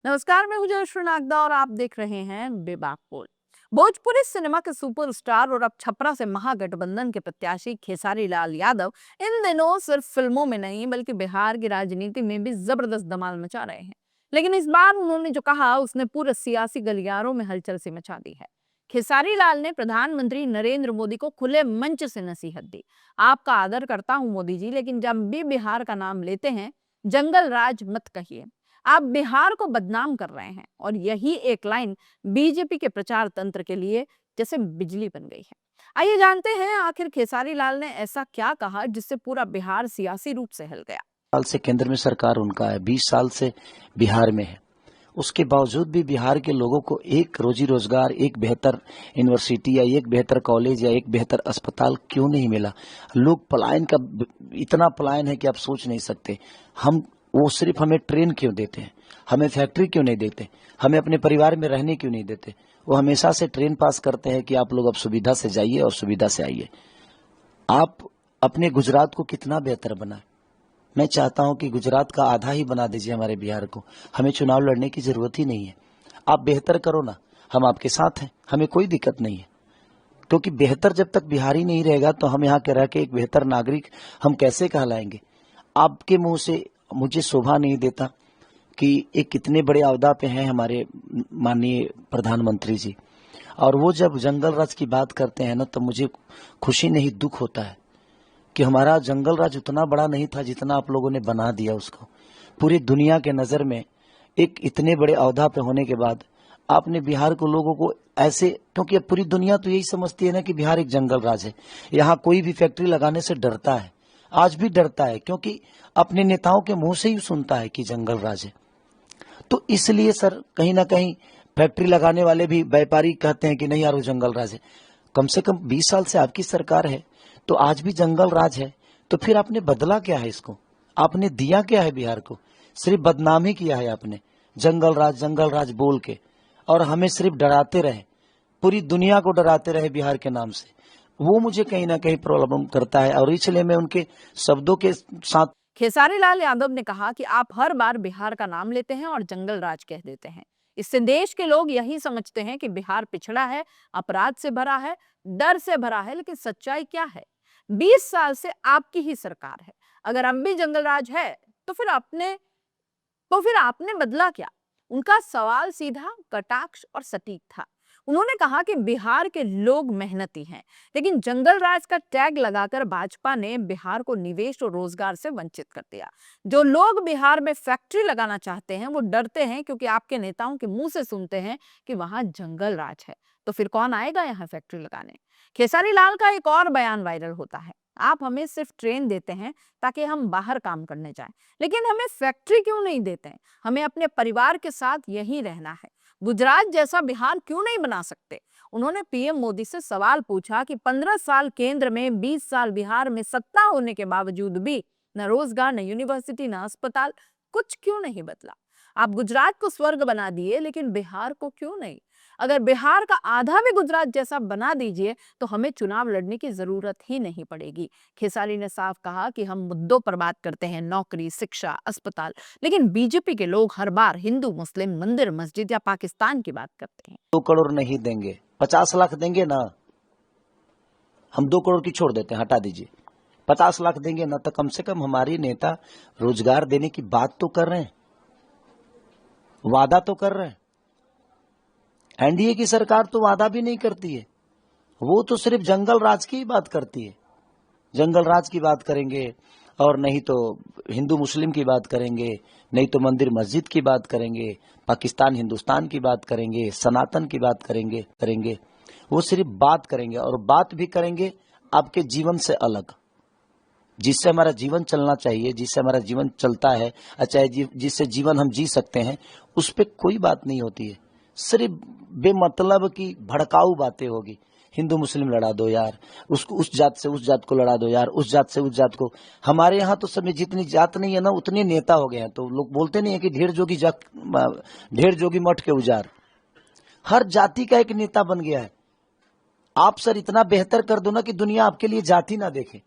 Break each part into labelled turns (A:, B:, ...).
A: नमस्कार, मैं हूं जयश्री नागदा और आप देख रहे हैं बेबाक बोल। भोजपुरी सिनेमा के सुपरस्टार और अब छपरा से महागठबंधन के प्रत्याशी खेसारी लाल यादव इन दिनों सिर्फ फिल्मों में नहीं बल्कि बिहार की राजनीति में भी जबरदस्त धमाल मचा रहे हैं। लेकिन इस बार उन्होंने जो कहा उसने पूरे सियासी गलियारों में हलचल सी मचा दी है। खेसारी लाल ने प्रधानमंत्री नरेंद्र मोदी को खुले मंच से नसीहत दी। आपका आदर करता हूं मोदी जी, लेकिन जब भी बिहार का नाम लेते हैं जंगल राज मत कहिए। आप बिहार को बदनाम कर रहे हैं और यही एक लाइन बीजेपी के प्रचार तंत्र के लिए जैसे बिजली बन गई है। आइए जानते हैं आखिर खेसारी लाल ने ऐसा क्या कहा जिससे पूरा बिहार सियासी रूप से हिल गया।
B: साल से केंद्र में सरकार उनका है, 20 साल से बिहार में है। उसके बावजूद भी बिहार के लोगों को एक रोजी रोजगार, एक बेहतर यूनिवर्सिटी या एक बेहतर कॉलेज या एक बेहतर अस्पताल क्यों नहीं मिला? लोग पलायन का इतना पलायन है कि आप सोच नहीं सकते। हम वो सिर्फ हमें ट्रेन क्यों देते हैं, हमें फैक्ट्री क्यों नहीं देते, हमें अपने परिवार में रहने क्यों नहीं देते? वो हमेशा से ट्रेन पास करते हैं कि आप लोग अब सुविधा से जाइए और सुविधा से आइए। आप अपने गुजरात को कितना बेहतर बनाए। मैं चाहता हूं कि गुजरात का आधा ही बना दीजिए हमारे बिहार को। हमें चुनाव लड़ने की जरूरत ही नहीं है। आप बेहतर करो ना, हम आपके साथ हैं, हमें कोई दिक्कत नहीं है। क्योंकि बेहतर जब तक बिहारी नहीं रहेगा तो हम यहाँ के रह के एक बेहतर नागरिक हम कैसे कहलाएंगे? आपके मुंह से मुझे शोभा नहीं देता कि एक कितने बड़े अहदा पे हैं हमारे माननीय प्रधानमंत्री जी, और वो जब जंगल राज की बात करते हैं ना तो मुझे खुशी नहीं दुख होता है कि हमारा जंगल राज उतना बड़ा नहीं था जितना आप लोगों ने बना दिया उसको। पूरी दुनिया के नजर में एक इतने बड़े अहदा पे होने के बाद आपने बिहार को लोगों को ऐसे, क्योंकि अब पूरी दुनिया तो यही समझती है ना कि बिहार एक जंगल राज है। यहाँ कोई भी फैक्ट्री लगाने से डरता है, आज भी डरता है, क्योंकि अपने नेताओं के मुंह से ही सुनता है कि जंगल राज है। तो इसलिए सर कहीं ना कहीं फैक्ट्री लगाने वाले भी व्यापारी कहते हैं कि नहीं यार वो जंगल राज है। कम से कम 20 साल से आपकी सरकार है तो आज भी जंगल राज है। तो फिर आपने बदला क्या है इसको? आपने दिया क्या है बिहार को? सिर्फ बदनामी किया है आपने, जंगल राज बोल के, और हमें सिर्फ डराते रहे, पूरी दुनिया को डराते रहे बिहार के नाम से। वो मुझे कहीं ना कहीं प्रॉब्लम करता है और इसलिए मैं उनके शब्दों के साथ।
A: खेसारी लाल यादव ने कहा कि आप हर बार बिहार का नाम लेते हैं और जंगल राज कह देते हैं। इससे देश के लोग यही समझते हैं कि बिहार पिछड़ा है, अपराध से भरा है, डर से भरा है, लेकिन सच्चाई क्या है? 20 साल से आपकी ही सरकार है। अगर अब भी जंगल राज है तो फिर आपने बदला क्या? उनका सवाल सीधा, कटाक्ष और सटीक था। उन्होंने कहा कि बिहार के लोग मेहनती हैं, लेकिन जंगल राज का टैग लगाकर भाजपा ने बिहार को निवेश और रोजगार से वंचित कर दिया। जो लोग बिहार में फैक्ट्री लगाना चाहते हैं वो डरते हैं क्योंकि आपके नेताओं के मुंह से सुनते हैं कि वहां जंगल राज है। तो फिर कौन आएगा यहाँ फैक्ट्री लगाने? खेसारी लाल का एक और बयान वायरल होता है। आप हमें सिर्फ ट्रेन देते हैं ताकि हम बाहर काम करने जाएं, लेकिन हमें फैक्ट्री क्यों नहीं देते हैं? हमें अपने परिवार के साथ यहीं रहना है। गुजरात जैसा बिहार क्यों नहीं बना सकते? उन्होंने पीएम मोदी से सवाल पूछा कि 15 साल केंद्र में, 20 साल बिहार में सत्ता होने के बावजूद भी न रोजगार, न यूनिवर्सिटी, न अस्पताल, कुछ क्यों नहीं बदला? आप गुजरात को स्वर्ग बना दिए लेकिन बिहार को क्यों नहीं? अगर बिहार का आधा भी गुजरात जैसा बना दीजिए तो हमें चुनाव लड़ने की जरूरत ही नहीं पड़ेगी। खेसारी ने साफ कहा कि हम मुद्दों पर बात करते हैं, नौकरी, शिक्षा, अस्पताल, लेकिन बीजेपी के लोग हर बार हिंदू, मुस्लिम, मंदिर, मस्जिद या पाकिस्तान की बात करते हैं।
B: 2 करोड़ नहीं देंगे, 50 लाख देंगे ना। हम 2 करोड़ की छोड़ देते हैं, हटा दीजिए। 50 लाख देंगे ना तो कम से कम हमारे नेता रोजगार देने की बात तो कर रहे हैं, वादा तो कर रहे हैं। एनडीए की सरकार तो वादा भी नहीं करती है, वो तो सिर्फ जंगल राज की ही बात करती है। जंगल राज की बात करेंगे और नहीं तो हिंदू मुस्लिम की बात करेंगे, नहीं तो मंदिर मस्जिद की बात करेंगे, पाकिस्तान हिंदुस्तान की बात करेंगे, सनातन की बात करेंगे करेंगे वो सिर्फ बात करेंगे, और बात भी करेंगे आपके जीवन से अलग, जिससे हमारा जीवन चलना चाहिए, जिससे हमारा जीवन चलता है, चाहे जिससे जीवन हम जी सकते हैं, उस पर कोई बात नहीं होती है। सिर्फ बेमतलब की भड़काऊ बातें होगी। हिंदू मुस्लिम लड़ा दो यार, उसको उस जात से उस जात को लड़ा दो यार, उस जात से उस जात को। हमारे यहाँ तो सब में जितनी जात नहीं है ना उतने नेता हो गए हैं। तो लोग बोलते नहीं है कि ढेर जोगी मठ के उजार। हर जाति का एक नेता बन गया है। आप सर इतना बेहतर कर दो ना कि दुनिया आपके लिए जाति ना देखे।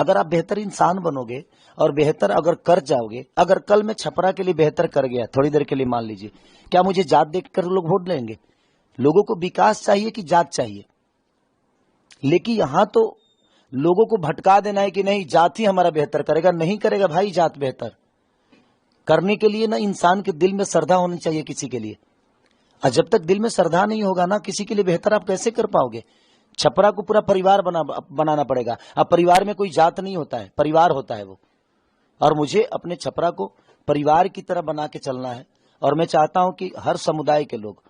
B: अगर आप बेहतर इंसान बनोगे और बेहतर अगर कर जाओगे, अगर कल मैं छपरा के लिए बेहतर कर गया थोड़ी देर के लिए मान लीजिए, क्या मुझे जात देखकर लोग वोट देंगे? लोगों को विकास चाहिए कि जात चाहिए? लेकिन यहां तो लोगों को भटका देना है कि नहीं जात ही हमारा बेहतर करेगा। नहीं करेगा भाई जात बेहतर करने के लिए ना इंसान के दिल में श्रद्धा होनी चाहिए किसी के लिए। और जब तक दिल में श्रद्धा नहीं होगा ना किसी के लिए बेहतर आप कैसे कर पाओगे? छपरा को पूरा परिवार बनाना पड़ेगा। अब परिवार में कोई जात नहीं होता है, परिवार होता है वो। और मुझे अपने छपरा को परिवार की तरह बना के चलना है। और मैं चाहता हूं कि हर समुदाय के लोग,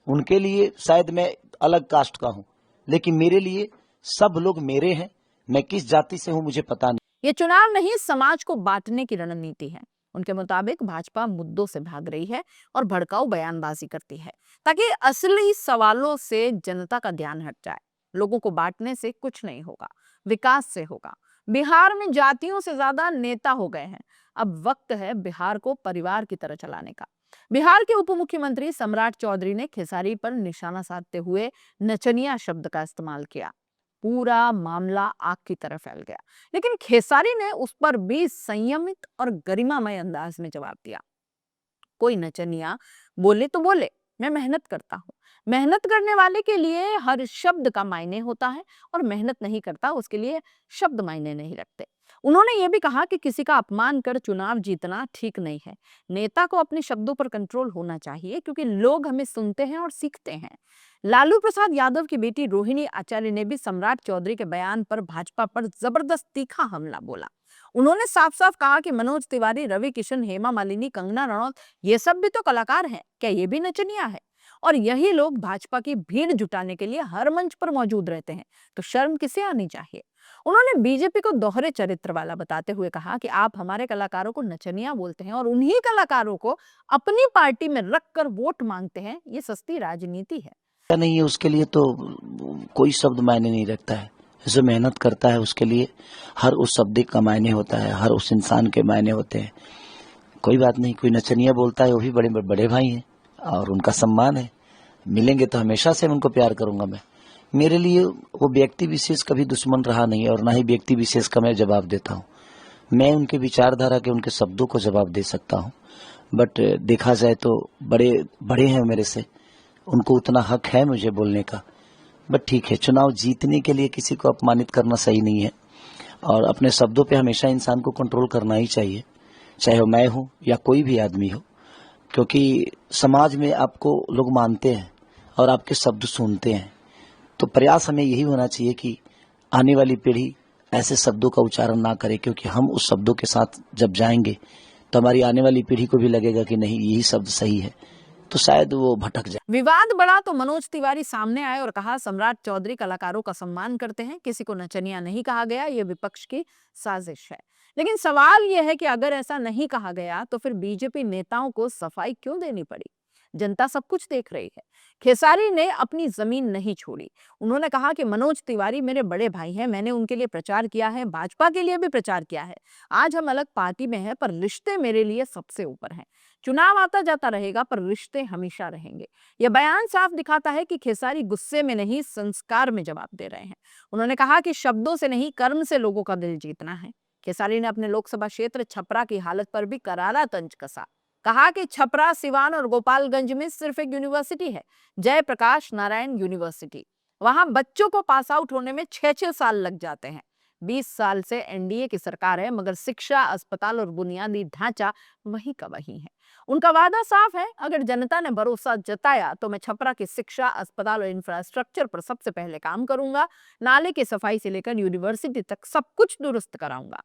B: उनके लिए शायद मैं अलग कास्ट का हूं, लेकिन मेरे लिए सब लोग मेरे हैं। मैं किस जाति से हूं मुझे पता नहीं।
A: ये चुनाव नहीं, समाज को बांटने की रणनीति है। उनके मुताबिक भाजपा मुद्दों से भाग रही है और भड़काऊ बयानबाजी करती है ताकि असली सवालों से जनता का ध्यान हट जाए। लोगों को बांटने से कुछ नहीं होगा, विकास से होगा। बिहार में जातियों से ज्यादा नेता हो गए हैं। अब वक्त है बिहार को परिवार की तरह चलाने का। बिहार के उप मुख्यमंत्री सम्राट चौधरी ने खेसारी पर निशाना साधते हुए नचनिया शब्द का इस्तेमाल किया। पूरा मामला आग की तरह फैल गया, लेकिन खेसारी ने उस पर भी संयमित और गरिमामय अंदाज में जवाब दिया। कोई नचनिया बोले तो बोले, मैं मेहनत करता हूँ। मेहनत करने वाले के लिए हर शब्द का मायने होता है और मेहनत नहीं करता उसके लिए शब्द मायने नहीं रखते। उन्होंने ये भी कहा कि किसी का अपमान कर चुनाव जीतना ठीक नहीं है। नेता को अपने शब्दों पर कंट्रोल होना चाहिए क्योंकि लोग हमें सुनते हैं और सीखते हैं। लालू प्रसाद यादव की बेटी रोहिणी आचार्य ने भी सम्राट चौधरी के बयान पर भाजपा पर जबरदस्त तीखा हमला बोला। उन्होंने साफ साफ कहा कि मनोज तिवारी, रवि किशन, हेमा मालिनी, कंगना रनौत ये सब भी तो कलाकार हैं, क्या ये भी नचनिया है? और यही लोग भाजपा की भीड़ जुटाने के लिए हर मंच पर मौजूद रहते हैं, तो शर्म किसे आनी चाहिए? उन्होंने बीजेपी को दोहरे चरित्र वाला बताते हुए कहा कि आप हमारे कलाकारों को नचनिया बोलते हैं और उन्हीं कलाकारों को अपनी पार्टी में रखकर वोट मांगते हैं। ये सस्ती राजनीति है।
B: नहीं है उसके लिए तो कोई शब्द मायने नहीं रखता है। जो मेहनत करता है उसके लिए हर उस शब्द का मायने होता है, हर उस इंसान के मायने होते हैं। कोई बात नहीं, कोई नचनिया बोलता है वो भी बड़े बड़े भाई हैं और उनका सम्मान है। मिलेंगे तो हमेशा से उनको प्यार करूंगा मैं। मेरे लिए वो व्यक्ति विशेष कभी दुश्मन रहा नहीं और ना ही व्यक्ति विशेष का मैं जवाब देता हूँ। मैं उनके विचारधारा के, उनके शब्दों को जवाब दे सकता हूँ। बट देखा जाए तो बड़े बड़े हैं मेरे से, उनको उतना हक है मुझे बोलने का। बट ठीक है, चुनाव जीतने के लिए किसी को अपमानित करना सही नहीं है और अपने शब्दों पे हमेशा इंसान को कंट्रोल करना ही चाहिए, चाहे वो मैं हूं या कोई भी आदमी हो। क्योंकि समाज में आपको लोग मानते हैं और आपके शब्द सुनते हैं। तो प्रयास हमें यही होना चाहिए कि आने वाली पीढ़ी ऐसे शब्दों का उच्चारण ना करे, क्योंकि हम उस शब्दों के साथ जब जाएंगे तो हमारी आने वाली पीढ़ी को भी लगेगा कि नहीं यही शब्द सही है, तो शायद वो भटक जाए।
A: विवाद बढ़ा तो मनोज तिवारी सामने आए और कहा सम्राट चौधरी कलाकारों का सम्मान करते हैं, किसी को नचनिया नहीं कहा गया, ये विपक्ष की साजिश है। लेकिन सवाल यह है कि अगर ऐसा नहीं कहा गया तो फिर बीजेपी नेताओं को सफाई क्यों देनी पड़ी? जनता सब कुछ देख रही है। खेसारी ने अपनी जमीन नहीं छोड़ी। उन्होंने कहा कि मनोज तिवारी मेरे बड़े भाई हैं, मैंने उनके लिए प्रचार किया है, भाजपा के लिए भी प्रचार किया है। आज हम अलग पार्टी में हैं पर रिश्ते मेरे लिए सबसे ऊपर हैं। चुनाव आता जाता रहेगा पर रिश्ते हमेशा रहेंगे। यह बयान साफ दिखाता है कि खेसारी गुस्से में नहीं, संस्कार में जवाब दे रहे हैं। उन्होंने कहा कि शब्दों से नहीं, कर्म से लोगों का दिल जीतना है। खेसारी ने अपने लोकसभा क्षेत्र छपरा की हालत पर भी करारा तंज कसा। कहा कि छपरा, सिवान और गोपालगंज में सिर्फ एक यूनिवर्सिटी है, जयप्रकाश नारायण यूनिवर्सिटी। वहां बच्चों को पास आउट होने में 6-6 साल लग जाते हैं। 20 साल से एनडीए की सरकार है, मगर शिक्षा, अस्पताल और बुनियादी ढांचा वही का वही है। उनका वादा साफ है, अगर जनता ने भरोसा जताया तो मैं छपरा की शिक्षा, अस्पताल और इंफ्रास्ट्रक्चर पर सबसे पहले काम करूंगा। नाले की सफाई से लेकर यूनिवर्सिटी तक सब कुछ दुरुस्त कराऊंगा।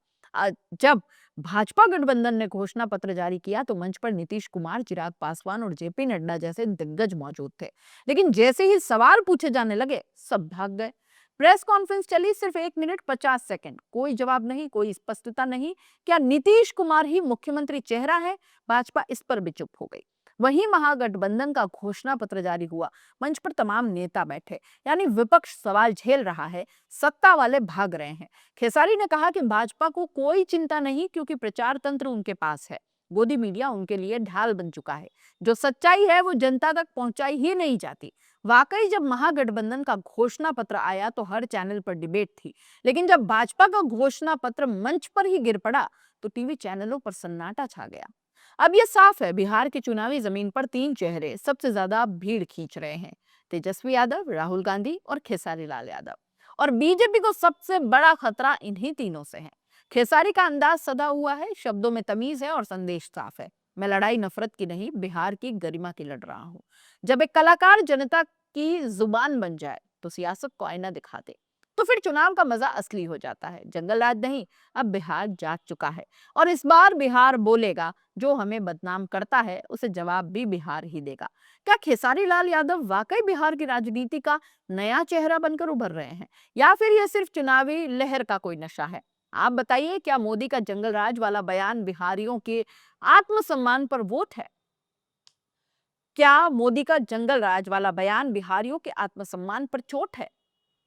A: जब भाजपा गठबंधन ने घोषणा पत्र जारी किया तो मंच पर नीतीश कुमार, चिराग पासवान और जेपी नड्डा जैसे दिग्गज मौजूद थे। लेकिन जैसे ही सवाल पूछे जाने लगे, सब भाग गए। प्रेस कॉन्फ्रेंस चली सिर्फ 1 मिनट 50 सेकंड, कोई जवाब नहीं, कोई स्पष्टता नहीं। क्या नीतीश कुमार ही मुख्यमंत्री चेहरा है? भाजपा इस पर भी चुप हो गई। वहीं महागठबंधन का घोषणा पत्र जारी हुआ, मंच पर तमाम नेता बैठे, यानी विपक्ष सवाल झेल रहा है, सत्ता वाले भाग रहे हैं। खेसारी ने कहा कि भाजपा को कोई चिंता नहीं क्योंकि प्रचार तंत्र उनके पास है। गोदी मीडिया उनके लिए ढाल बन चुका है। जो सच्चाई है वो जनता तक पहुंचाई ही नहीं जाती। वाकई जब महागठबंधन का घोषणा पत्र आया तो हर चैनल पर डिबेट थी, लेकिन जब भाजपा का घोषणा पत्र मंच पर ही गिर पड़ा तो टीवी चैनलों पर सन्नाटा छा गया। अब ये साफ है, बिहार की चुनावी जमीन पर तीन चेहरे सबसे ज्यादा भीड़ खींच रहे हैं: तेजस्वी यादव, राहुल गांधी और खेसारी लाल यादव। और बीजेपी को सबसे बड़ा खतरा इन्हीं तीनों से है। खेसारी का अंदाज सदा हुआ है, शब्दों में तमीज है और संदेश साफ है: मैं लड़ाई नफरत की नहीं, बिहार की गरिमा की लड़ रहा हूँ। जब एक कलाकार जनता की जुबान बन जाए तो सियासत को आईना दिखा दे, तो फिर चुनाव का मजा असली हो जाता है। जंगल राज नहीं, अब बिहार जाग चुका है और इस बार बिहार बोलेगा। जो हमें बदनाम करता है उसे जवाब भी बिहार ही देगा। क्या खेसारी लाल यादव वाकई बिहार की राजनीति का नया चेहरा बनकर उभर रहे हैं, या फिर यह सिर्फ चुनावी लहर का कोई नशा है? आप बताइए, क्या मोदी का जंगल राज वाला बयान बिहारियों के आत्मसम्मान पर वोट है? क्या मोदी का जंगल राज वाला बयान बिहारियों के आत्मसम्मान पर चोट है,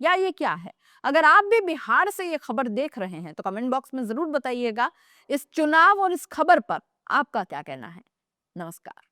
A: या ये क्या है? अगर आप भी बिहार से ये खबर देख रहे हैं तो कमेंट बॉक्स में जरूर बताइएगा। इस चुनाव और इस खबर पर आपका क्या कहना है? नमस्कार।